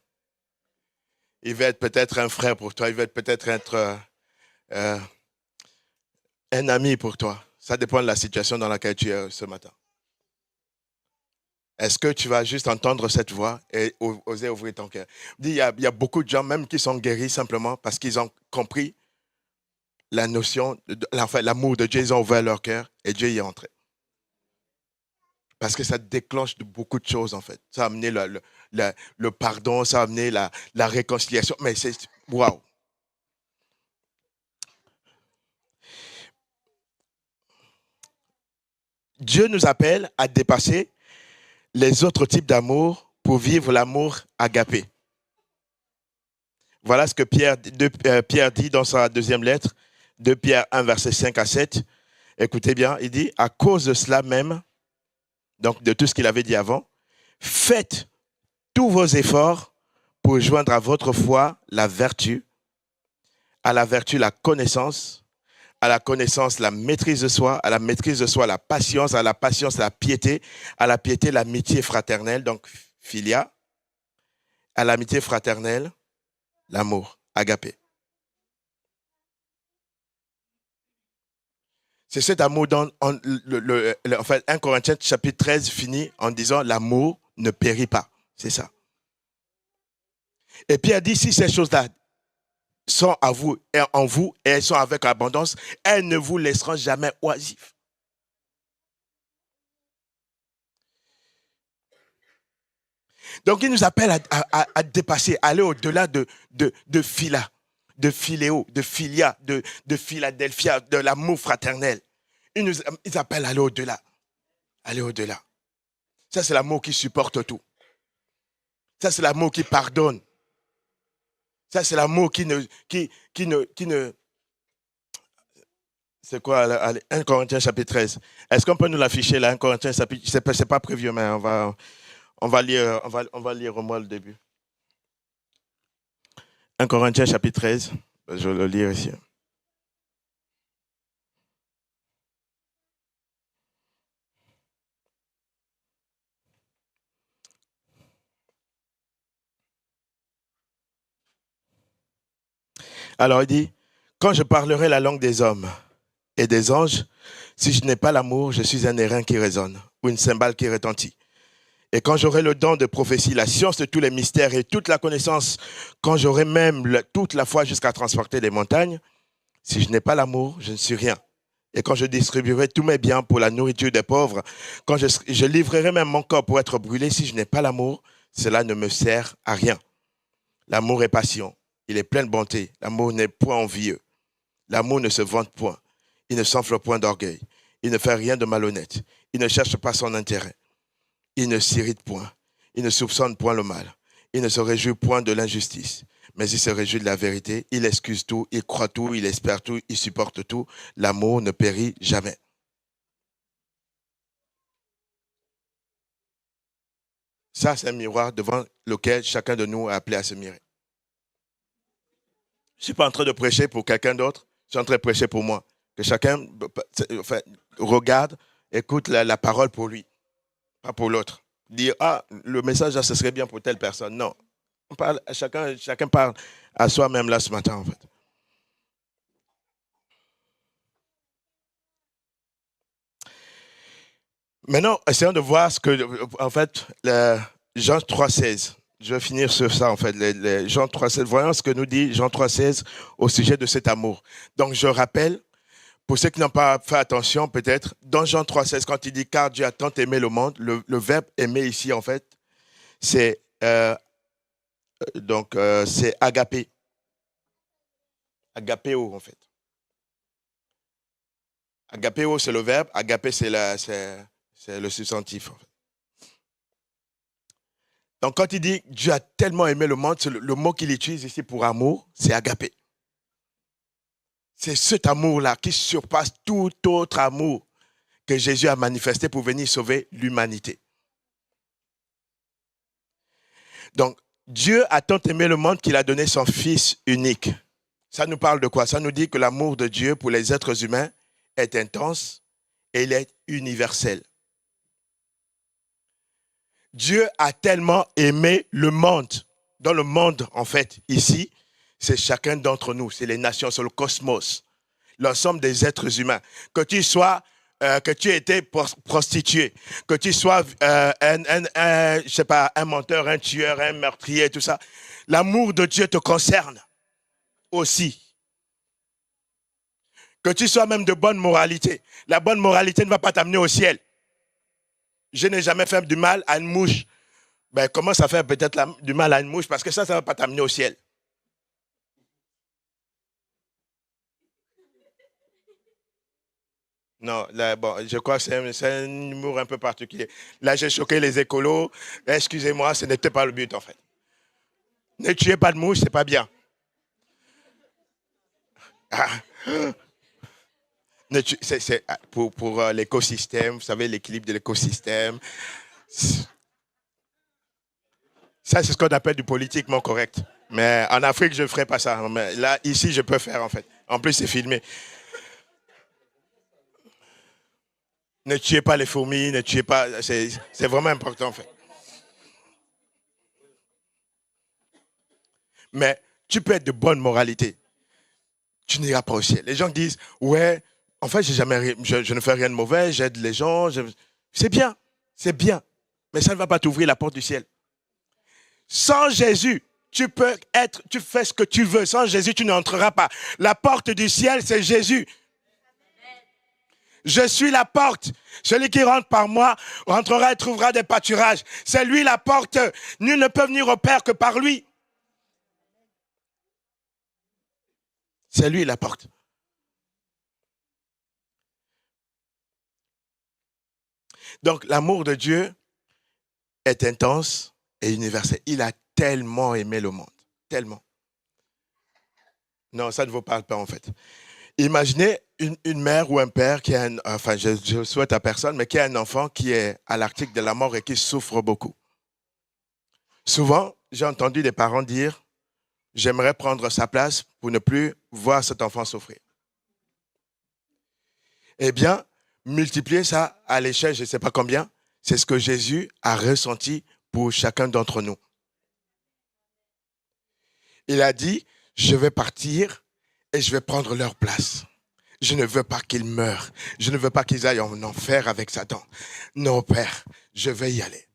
Il veut être peut-être un frère pour toi. Il veut peut-être être un ami pour toi. Ça dépend de la situation dans laquelle tu es ce matin. Est-ce que tu vas juste entendre cette voix et oser ouvrir ton cœur? Il y a beaucoup de gens même qui sont guéris simplement parce qu'ils ont compris la notion, enfin, l'amour de Dieu. Ils ont ouvert leur cœur et Dieu y est entré. Parce que ça déclenche de beaucoup de choses, en fait. Ça a amené le pardon, ça a amené la réconciliation. Mais c'est... Waouh! Dieu nous appelle à dépasser les autres types d'amour pour vivre l'amour agapé. Voilà ce que Pierre dit dans sa deuxième lettre, 2 Pierre 1, versets 5 à 7. Écoutez bien, il dit, à cause de cela même, donc de tout ce qu'il avait dit avant, faites tous vos efforts pour joindre à votre foi la vertu, à la vertu la connaissance, à la connaissance la maîtrise de soi, à la maîtrise de soi la patience, à la patience la piété, à la piété l'amitié fraternelle, donc philia, à l'amitié fraternelle l'amour, agapé. C'est cet amour dont en fait, 1 Corinthiens chapitre 13 finit en disant l'amour ne périt pas. C'est ça. Et Pierre dit, si ces choses-là sont à vous et en vous et elles sont avec abondance, elles ne vous laisseront jamais oisifs. Donc il nous appelle à dépasser, aller au-delà de phila, de philéo, de philia, de Philadelphia, de l'amour fraternel. Il nous appelle à aller au-delà. Aller au-delà. Ça, c'est l'amour qui supporte tout. Ça, c'est l'amour qui pardonne. Ça, c'est l'amour qui ne... C'est quoi, 1 Corinthiens chapitre 13. Est-ce qu'on peut nous l'afficher là, 1 Corinthiens chapitre... C'est pas prévu, mais on va lire au moins le début. 1 Corinthiens chapitre 13. Je vais le lire ici. Alors il dit, quand je parlerai la langue des hommes et des anges, si je n'ai pas l'amour, je suis un airain qui résonne ou une cymbale qui retentit. Et quand j'aurai le don de prophétie, la science de tous les mystères et toute la connaissance, quand j'aurai même toute la foi jusqu'à transporter les montagnes, si je n'ai pas l'amour, je ne suis rien. Et quand je distribuerai tous mes biens pour la nourriture des pauvres, quand je livrerai même mon corps pour être brûlé, si je n'ai pas l'amour, cela ne me sert à rien. L'amour est passion, il est plein de bonté, l'amour n'est point envieux. L'amour ne se vante point, il ne s'enfle point d'orgueil, il ne fait rien de malhonnête, il ne cherche pas son intérêt. Il ne s'irrite point, il ne soupçonne point le mal, il ne se réjouit point de l'injustice, mais il se réjouit de la vérité, il excuse tout, il croit tout, il espère tout, il supporte tout. L'amour ne périt jamais. Ça, c'est un miroir devant lequel chacun de nous est appelé à se mirer. Je ne suis pas en train de prêcher pour quelqu'un d'autre, je suis en train de prêcher pour moi. Que chacun regarde, écoute la parole pour lui, pas pour l'autre. Dire, le message, là, ce serait bien pour telle personne. Non. On parle, chacun parle à soi-même là ce matin, en fait. Maintenant, essayons de voir ce que, en fait, Jean 3,16. Je vais finir sur ça, en fait. Jean 3,16. Voyons ce que nous dit Jean 3,16 au sujet de cet amour. Donc, je rappelle, pour ceux qui n'ont pas fait attention, peut-être, dans Jean 3,16, quand il dit « Car Dieu a tant aimé le monde », le verbe « aimer » ici, en fait, c'est c'est agapé. Agapéo, en fait. Agapéo, c'est le verbe. Agapé, c'est le substantif, en fait. Donc, quand il dit Dieu a tellement aimé le monde, le mot qu'il utilise ici pour amour, c'est agapé. C'est cet amour-là qui surpasse tout autre amour que Jésus a manifesté pour venir sauver l'humanité. Donc, Dieu a tant aimé le monde qu'il a donné son Fils unique. Ça nous parle de quoi? Ça nous dit que l'amour de Dieu pour les êtres humains est intense et il est universel. Dieu a tellement aimé le monde. Dans le monde, en fait, ici, c'est chacun d'entre nous, c'est les nations, c'est le cosmos, l'ensemble des êtres humains. Que tu sois, que tu aies été prostitué, que tu sois je sais pas, un menteur, un tueur, un meurtrier, tout ça, l'amour de Dieu te concerne aussi. Que tu sois même de bonne moralité. La bonne moralité ne va pas t'amener au ciel. Je n'ai jamais fait du mal à une mouche. Ben, comment ça fait peut-être du mal à une mouche? Parce que ça ne va pas t'amener au ciel. Non, là, bon, je crois que c'est un humour un peu particulier. Là, j'ai choqué les écolos. Excusez-moi, ce n'était pas le but, en fait. Ne tuez pas de mouche, c'est pas bien. Ah. C'est pour l'écosystème, vous savez, l'équilibre de l'écosystème. Ça, c'est ce qu'on appelle du politiquement correct. Mais en Afrique, je ne ferai pas ça. Mais là, ici, je peux faire, en fait. En plus, c'est filmé. Ne tuez pas les fourmis, ne tuez pas... C'est vraiment important, en fait. Mais tu peux être de bonne moralité. Tu n'iras pas au ciel. Les gens disent, ouais, en fait, je ne fais rien de mauvais, j'aide les gens. C'est bien, c'est bien. Mais ça ne va pas t'ouvrir la porte du ciel. Sans Jésus, tu fais ce que tu veux. Sans Jésus, tu n'entreras pas. La porte du ciel, c'est Jésus. Je suis la porte. Celui qui rentre par moi rentrera et trouvera des pâturages. C'est lui la porte. Nul ne peut venir au Père que par lui. C'est lui la porte. Donc, l'amour de Dieu est intense et universel. Il a tellement aimé le monde. Tellement. Non, ça ne vous parle pas en fait. Imaginez une mère ou un père qui a enfin, je souhaite à personne, mais qui a un enfant qui est à l'article de la mort et qui souffre beaucoup. Souvent, j'ai entendu des parents dire, j'aimerais prendre sa place pour ne plus voir cet enfant souffrir. Eh bien, multiplier ça à l'échelle, je ne sais pas combien, c'est ce que Jésus a ressenti pour chacun d'entre nous. Il a dit, je vais partir et je vais prendre leur place. Je ne veux pas qu'ils meurent. Je ne veux pas qu'ils aillent en enfer avec Satan. Non, Père, je vais y aller.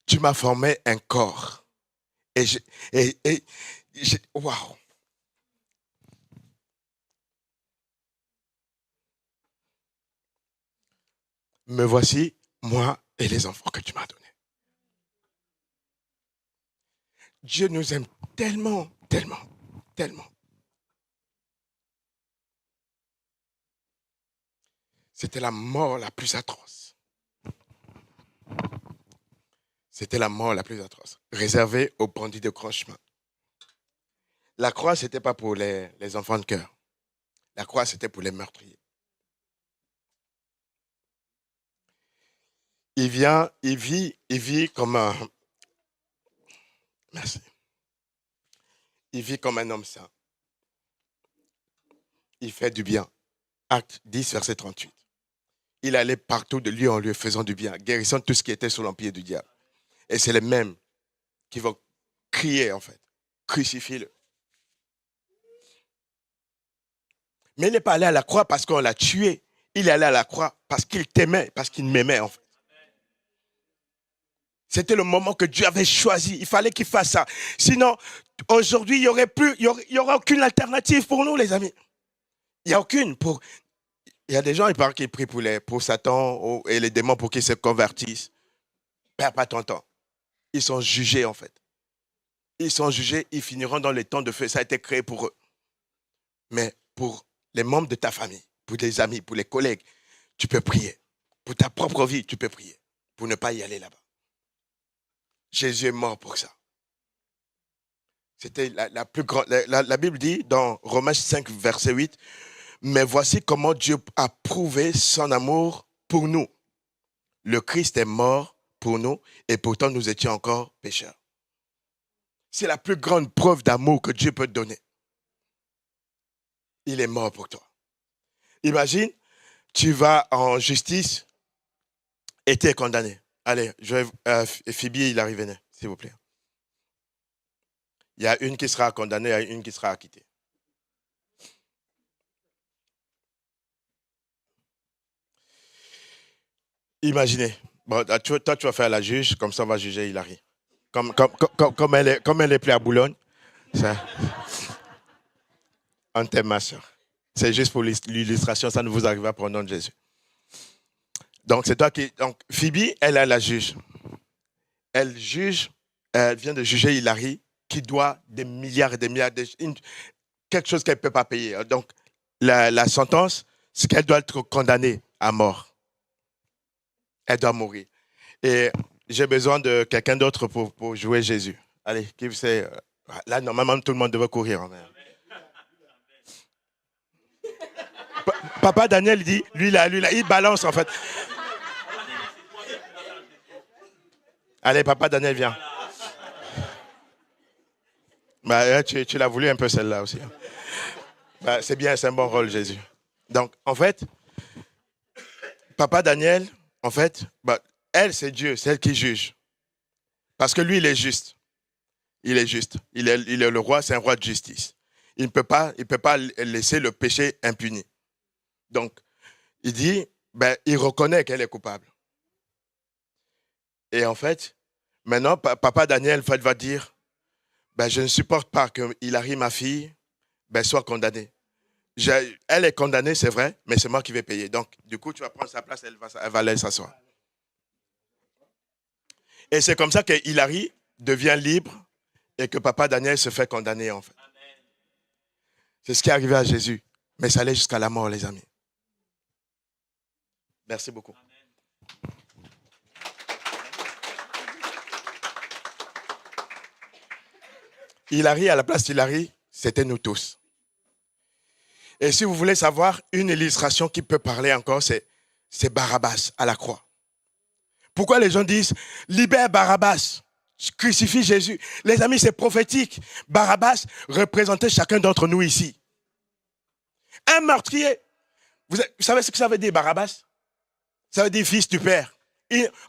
Tu m'as formé un corps. Waouh. Me voici, moi et les enfants que tu m'as donnés. Dieu nous aime tellement, tellement, tellement. C'était la mort la plus atroce. C'était la mort la plus atroce, réservée aux bandits de grand chemin. La croix, ce n'était pas pour les enfants de cœur. La croix, c'était pour les meurtriers. Il vit comme un... Merci. Il vit comme un homme saint. Il fait du bien. Acte 10, verset 38. Il allait partout de lieu en lieu faisant du bien, guérissant tout ce qui était sous l'empire du diable. Et c'est les mêmes qui vont crier, en fait. Crucifie-le. Mais il n'est pas allé à la croix parce qu'on l'a tué. Il est allé à la croix parce qu'il t'aimait, parce qu'il m'aimait, en fait. C'était le moment que Dieu avait choisi. Il fallait qu'il fasse ça. Sinon, aujourd'hui, il y aura aucune alternative pour nous, les amis. Il n'y a aucune. Il y a des gens, ils parlent qu'ils prient pour Satan et les démons pour qu'ils se convertissent. Perds pas ton temps. Ils sont jugés, en fait. Ils sont jugés, ils finiront dans les temps de feu. Ça a été créé pour eux. Mais pour les membres de ta famille, pour des amis, pour les collègues, tu peux prier. Pour ta propre vie, tu peux prier. Pour ne pas y aller là-bas. Jésus est mort pour ça. C'était la plus grande. La Bible dit dans Romains 5, verset 8, mais voici comment Dieu a prouvé son amour pour nous. Le Christ est mort pour nous et pourtant nous étions encore pécheurs. C'est la plus grande preuve d'amour que Dieu peut te donner. Il est mort pour toi. Imagine, tu vas en justice et tu es condamné. Allez, Phoebe, il arrive, venez, s'il vous plaît. Il y a une qui sera condamnée et une qui sera acquittée. Imaginez. Bon, toi, tu vas faire la juge, comme ça, on va juger Hilary. Comme elle est plus à Boulogne, ça, on t'aime, ma soeur. C'est juste pour l'illustration, ça ne vous arrivera pas au nom de Jésus. Donc, c'est toi qui. Donc, Phoebe, elle est la juge. Elle vient de juger Hilary, qui doit des milliards et des milliards, quelque chose qu'elle ne peut pas payer. Donc, la sentence, c'est qu'elle doit être condamnée à mort. Elle doit mourir. Et j'ai besoin de quelqu'un d'autre pour jouer Jésus. Allez, qui vous sait, là, normalement, tout le monde devrait courir. Papa Daniel dit, lui là, il balance en fait. Allez, papa Daniel, viens. Bah, tu l'as voulu un peu celle-là aussi. Bah, c'est bien, c'est un bon rôle, Jésus. Donc, en fait, papa Daniel, en fait, bah, elle, c'est Dieu, c'est elle qui juge. Parce que lui, il est juste. Il est juste. Il est le roi, c'est un roi de justice. Il ne peut pas laisser le péché impuni. Donc, il dit, ben, il reconnaît qu'elle est coupable. Et en fait, maintenant, papa Daniel va dire, ben, je ne supporte pas que Hilary, ma fille, ben, soit condamnée. Elle est condamnée, c'est vrai, mais c'est moi qui vais payer. Donc, du coup, tu vas prendre sa place, elle va aller s'asseoir. Et c'est comme ça que Hilary devient libre et que papa Daniel se fait condamner, en fait. C'est ce qui est arrivé à Jésus. Mais ça allait jusqu'à la mort, les amis. Merci beaucoup. Hilary, à la place d'Hilary, c'était nous tous. Et si vous voulez savoir une illustration qui peut parler encore, c'est Barabbas à la croix. Pourquoi les gens disent « libère Barabbas », crucifie Jésus. Les amis, c'est prophétique. Barabbas représentait chacun d'entre nous ici. Un meurtrier. Vous savez ce que ça veut dire, Barabbas? Ça veut dire fils du père.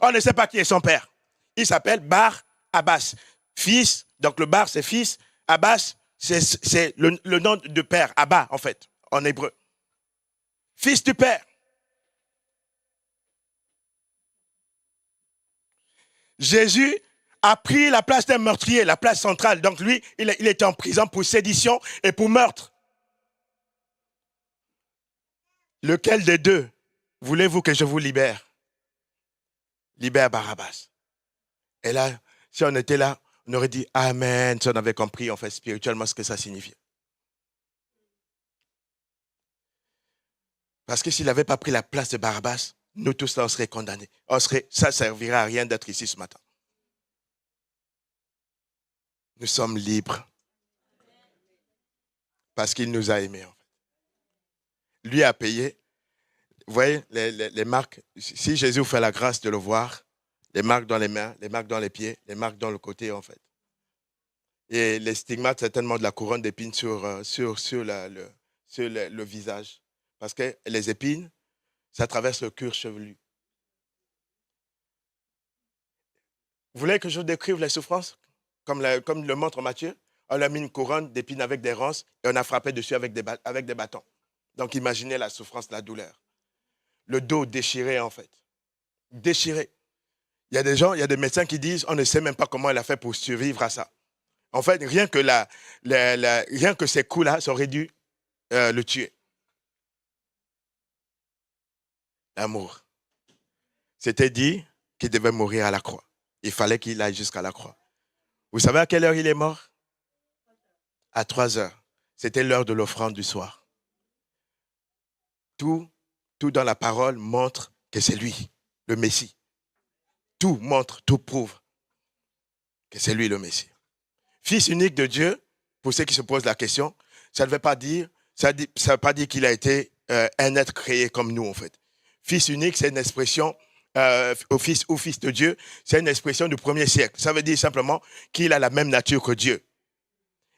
On ne sait pas qui est son père. Il s'appelle Bar-Abbas. Fils, donc le Bar, c'est fils. Abbas, c'est le nom de père. Abba, en fait, en hébreu. Fils du père. Jésus a pris la place d'un meurtrier, la place centrale. Donc lui, il était en prison pour sédition et pour meurtre. Lequel des deux voulez-vous que je vous libère? Libère Barabbas. Et là, si on était là, on aurait dit Amen, si on avait compris en fait spirituellement ce que ça signifiait. Parce que s'il n'avait pas pris la place de Barabbas, nous tous là, on serait condamnés. Ça ne servirait à rien d'être ici ce matin. Nous sommes libres. Parce qu'il nous a aimés en fait. Lui a payé. Vous voyez, les marques, si Jésus vous fait la grâce de le voir, les marques dans les mains, les marques dans les pieds, les marques dans le côté en fait. Et les stigmates, certainement de la couronne d'épines sur le visage. Parce que les épines, ça traverse le cuir chevelu. Vous voulez que je vous décrive les souffrances? Comme le montre Matthieu, on a mis une couronne d'épines avec des ronces et on a frappé dessus avec des bâtons. Donc imaginez la souffrance, la douleur. Le dos déchiré en fait. Déchiré. Il y a des gens, il y a des médecins qui disent on ne sait même pas comment elle a fait pour survivre à ça. En fait, rien que ces coups-là, ça aurait dû le tuer. L'amour. C'était dit qu'il devait mourir à la croix. Il fallait qu'il aille jusqu'à la croix. Vous savez à quelle heure il est mort? À 3 heures. C'était l'heure de l'offrande du soir. Tout dans la parole montre que c'est lui, le Messie. Tout montre, tout prouve que c'est lui le Messie. Fils unique de Dieu, pour ceux qui se posent la question, ça ne veut pas dire qu'il a été un être créé comme nous en fait. Fils unique, c'est une expression, au fils de Dieu, c'est une expression du 1er siècle. Ça veut dire simplement qu'il a la même nature que Dieu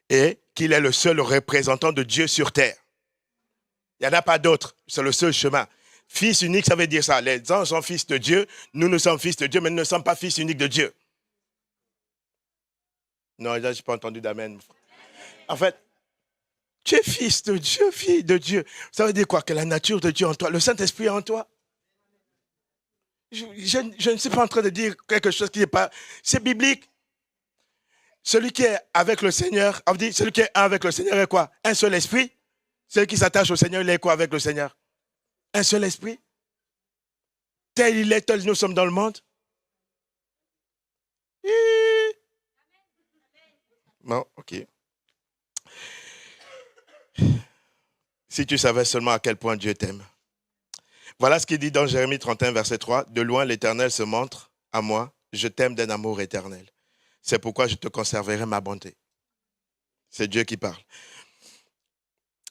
et qu'il est le seul représentant de Dieu sur terre. Il n'y en a pas d'autre. C'est le seul chemin. Fils unique, ça veut dire ça. Les gens sont fils de Dieu. Nous sommes fils de Dieu, mais nous ne sommes pas fils uniques de Dieu. Non, là, je n'ai pas entendu d'amen. En fait, tu es fils de Dieu, fille de Dieu. Ça veut dire quoi? Que la nature de Dieu en toi, le Saint-Esprit en toi. Je ne suis pas en train de dire quelque chose qui n'est pas... C'est biblique. Celui qui est avec le Seigneur, on dit, celui qui est un avec le Seigneur est quoi? Un seul esprit. Celui qui s'attache au Seigneur, il est quoi avec le Seigneur? Un seul esprit. Tel il est, tel nous sommes dans le monde. Bon, ok. Si tu savais seulement à quel point Dieu t'aime. Voilà ce qu'il dit dans Jérémie 31, verset 3. De loin, l'Éternel se montre à moi. Je t'aime d'un amour éternel. C'est pourquoi je te conserverai ma bonté. C'est Dieu qui parle.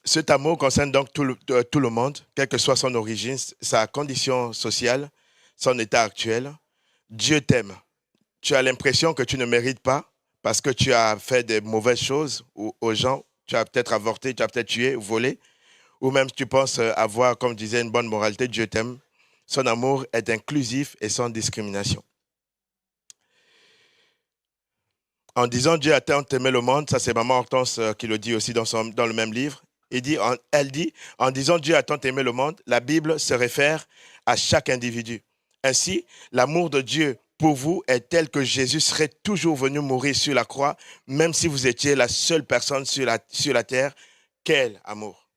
Cet amour concerne donc tout le monde, quelle que soit son origine, sa condition sociale, son état actuel. Dieu t'aime. Tu as l'impression que tu ne mérites pas parce que tu as fait de mauvaises choses aux gens. Tu as peut-être avorté, tu as peut-être tué, volé. Ou même tu penses avoir, comme disait, une bonne moralité. Dieu t'aime. Son amour est inclusif et sans discrimination. En disant Dieu a tant aimé le monde, ça c'est maman Hortense qui le dit aussi dans le même livre. Elle dit, en disant Dieu a tant aimé le monde, la Bible se réfère à chaque individu. Ainsi, l'amour de Dieu pour vous est tel que Jésus serait toujours venu mourir sur la croix, même si vous étiez la seule personne sur la terre. Quel amour!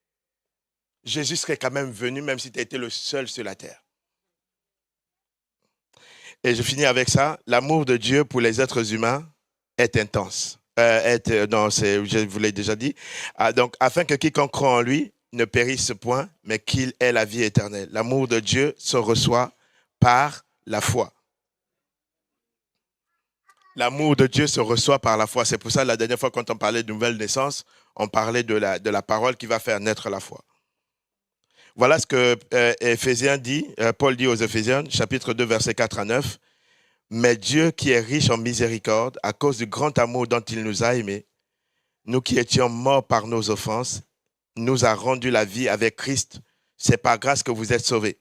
Jésus serait quand même venu, même si tu étais le seul sur la terre. Et je finis avec ça. L'amour de Dieu pour les êtres humains est intense. Je vous l'ai déjà dit. Donc, afin que quiconque croit en lui ne périsse point, mais qu'il ait la vie éternelle. L'amour de Dieu se reçoit par la foi. L'amour de Dieu se reçoit par la foi. C'est pour ça, la dernière fois, quand on parlait de nouvelle naissance, on parlait de la parole qui va faire naître la foi. Voilà ce que Éphésiens dit, Paul dit aux Éphésiens, chapitre 2, versets 4 à 9. Mais Dieu qui est riche en miséricorde, à cause du grand amour dont il nous a aimés, nous qui étions morts par nos offenses, nous a rendu la vie avec Christ. C'est par grâce que vous êtes sauvés.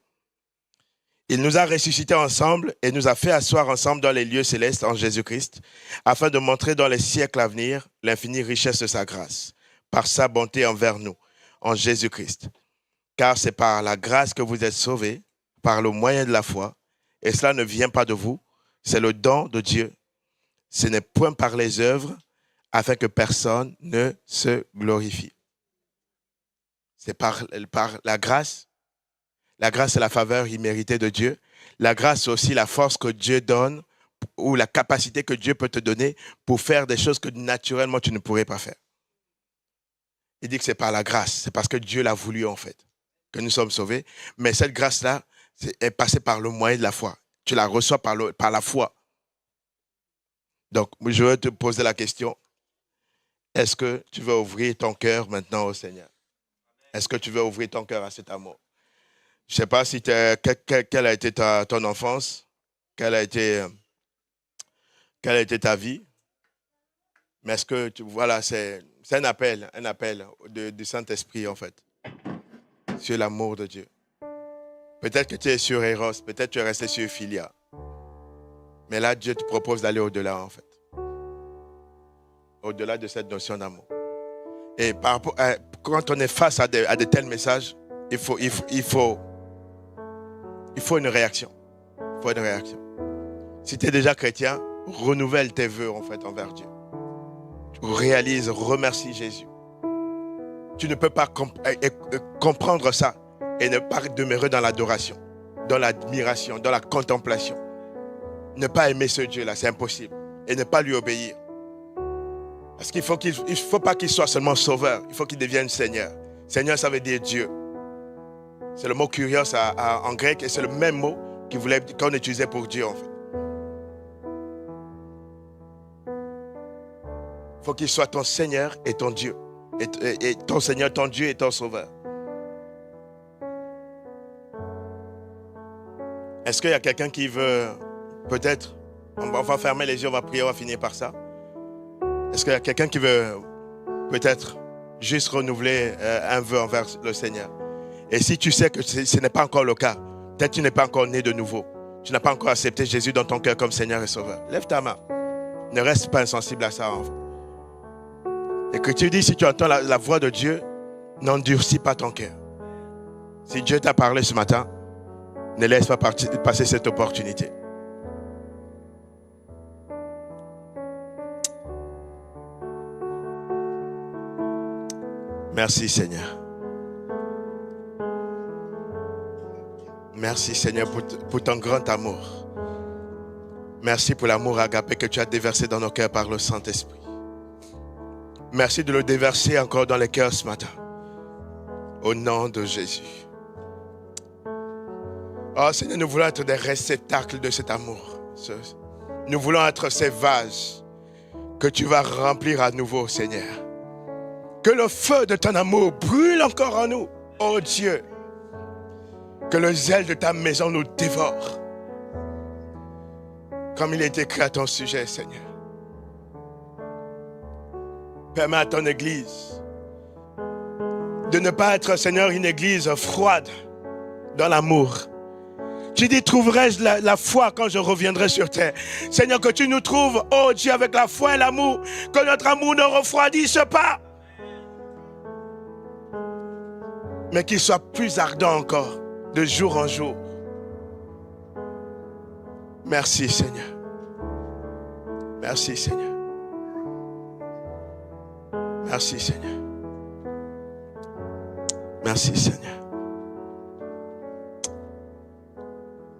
Il nous a ressuscités ensemble et nous a fait asseoir ensemble dans les lieux célestes en Jésus-Christ, afin de montrer dans les siècles à venir l'infinie richesse de sa grâce, par sa bonté envers nous, en Jésus-Christ. Car c'est par la grâce que vous êtes sauvés, par le moyen de la foi, et cela ne vient pas de vous, c'est le don de Dieu. Ce n'est point par les œuvres, afin que personne ne se glorifie. C'est par la grâce. La grâce, c'est la faveur imméritée de Dieu. La grâce, c'est aussi la force que Dieu donne ou la capacité que Dieu peut te donner pour faire des choses que naturellement tu ne pourrais pas faire. Il dit que c'est par la grâce. C'est parce que Dieu l'a voulu en fait, que nous sommes sauvés. Mais cette grâce-là est passée par le moyen de la foi. Tu la reçois par la foi. Donc, je vais te poser la question. Est-ce que tu veux ouvrir ton cœur maintenant au Seigneur? Est-ce que tu veux ouvrir ton cœur à cet amour? Je ne sais pas si quelle a été ton enfance, quelle a été ta vie. Mais est-ce que, voilà, c'est un appel du Saint-Esprit en fait, sur l'amour de Dieu. Peut-être que tu es sur Eros, peut-être que tu es resté sur Philia. Mais là, Dieu te propose d'aller au-delà, en fait. Au-delà de cette notion d'amour. Et quand on est face à de tels messages, il faut une réaction. Il faut une réaction. Si tu es déjà chrétien, renouvelle tes vœux, en fait, envers Dieu. Réalise, remercie Jésus. Tu ne peux pas comprendre ça et ne pas demeurer dans l'adoration, dans l'admiration, dans la contemplation. Ne pas aimer ce Dieu-là, c'est impossible. Et ne pas lui obéir. Parce qu'il ne faut pas qu'il soit seulement sauveur, il faut qu'il devienne Seigneur. Seigneur, ça veut dire Dieu. C'est le mot kurios en grec et c'est le même mot qu'on utilisait pour Dieu en fait. Il faut qu'il soit ton Seigneur et ton Dieu. Et ton Seigneur, ton Dieu et ton Sauveur. Est-ce qu'il y a quelqu'un qui veut, peut-être, on va fermer les yeux, on va prier, on va finir par ça. Est-ce qu'il y a quelqu'un qui veut, peut-être, juste renouveler un vœu envers le Seigneur? Et si tu sais que ce n'est pas encore le cas, peut-être tu n'es pas encore né de nouveau, tu n'as pas encore accepté Jésus dans ton cœur comme Seigneur et Sauveur, lève ta main. Ne reste pas insensible à ça. Et que tu dis, si tu entends la voix de Dieu, n'endurcis pas ton cœur. Si Dieu t'a parlé ce matin, ne laisse pas passer cette opportunité. Merci Seigneur. Merci Seigneur pour ton grand amour. Merci pour l'amour agapé que tu as déversé dans nos cœurs par le Saint-Esprit. Merci de le déverser encore dans les cœurs ce matin. Au nom de Jésus. Oh Seigneur, nous voulons être des réceptacles de cet amour. Nous voulons être ces vases que tu vas remplir à nouveau, Seigneur. Que le feu de ton amour brûle encore en nous, oh Dieu. Que le zèle de ta maison nous dévore. Comme il est écrit à ton sujet, Seigneur. Permets à ton Église de ne pas être, Seigneur, une Église froide dans l'amour. Tu dis, trouverai-je la foi quand je reviendrai sur terre? Seigneur, que tu nous trouves, oh Dieu, avec la foi et l'amour, que notre amour ne refroidisse pas, mais qu'il soit plus ardent encore, de jour en jour. Merci Seigneur. Merci Seigneur. Merci Seigneur. Merci Seigneur.